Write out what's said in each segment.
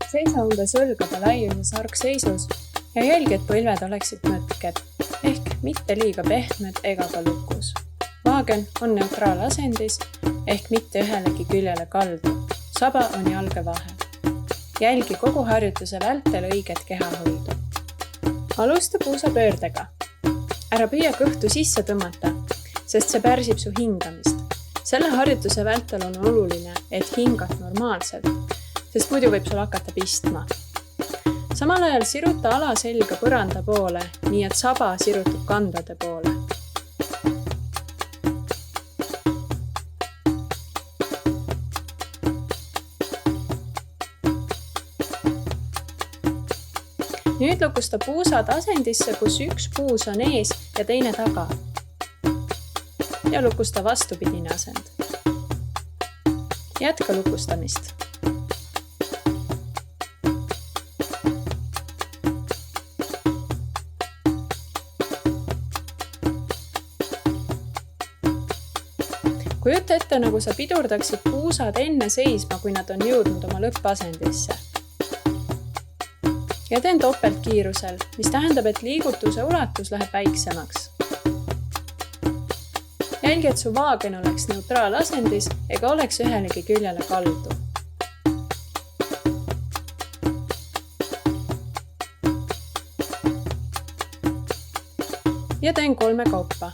Seisa umbes õlgade laiuses argseisus ja jälgi, et põlved oleksid nõtked, ehk mitte liiga pehmed ega ka lukus. Vaagen on neutraalasendis ehk mitte ühelegi küljele kaldu. Saba on jalge vahel. Jälgi kogu harjutuse vältel õiget kehahoidu. Alusta puusa pöördega. Ära püüa kõhtu sisse tõmmata, sest see pärsib su hingamist. Selle harjutuse vältel on oluline, et hingad normaalselt, sest muidu võib sul hakata pistma. Samal ajal siruta alaselga põranda poole, nii et saba sirutub kandade poole. Nüüd lukusta puusad asendisse, kus üks puus on ees ja teine taga. Ja lukusta vastupidine asend. Jätka lukustamist. Kujuta ette, nagu sa pidurdaksid puusad enne seisma, kui nad on jõudnud oma lõppasendisse. Ja teen topeltkiirusel, mis tähendab, et liigutuse ulatus läheb väiksemaks. Jälgi, et su vaagen oleks neutraalasendis ega oleks ühelegi küljele kaldu. Ja teen 3 kaupa.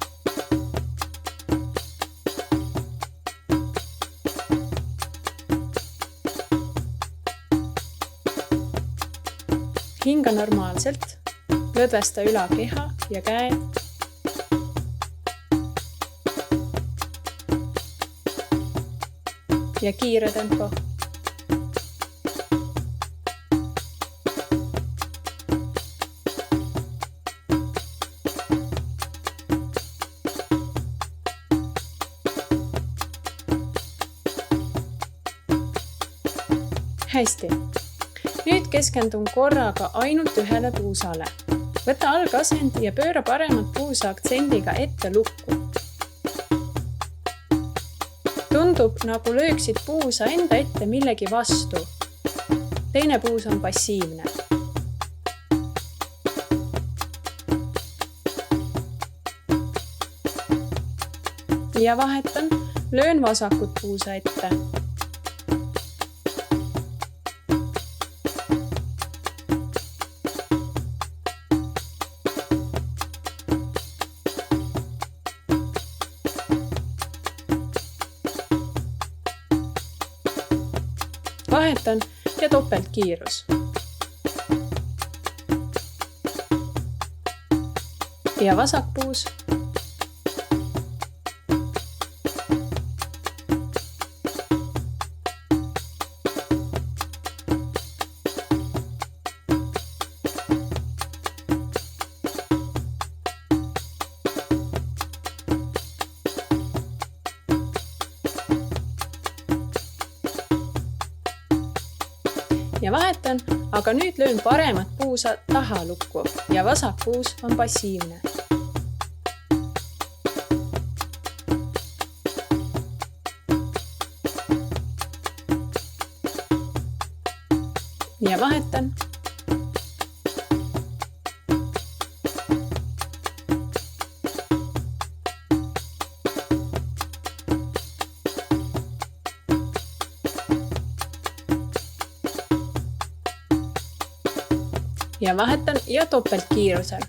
Hinga normaalselt, lõdvesta ülakeha ja käed. Ja kiire tempo. Hästi. Nüüd keskendun korraga ainult ühele puusale. Võta algasend ja pööra paremat puusa aktsendiga ette lukku. Tundub, nagu lööksid puusa enda ette millegi vastu. Teine puus on passiivne. Ja vahetan, löön vasakut puusa ette. Vahetan ja topeltkiirus. Ja vasak puus. Ja vahetan, aga nüüd löön paremat puusa taha lukku ja vasak puus on passiivne. Ja vahetan. Ja vahetan ja topeltkiirusel.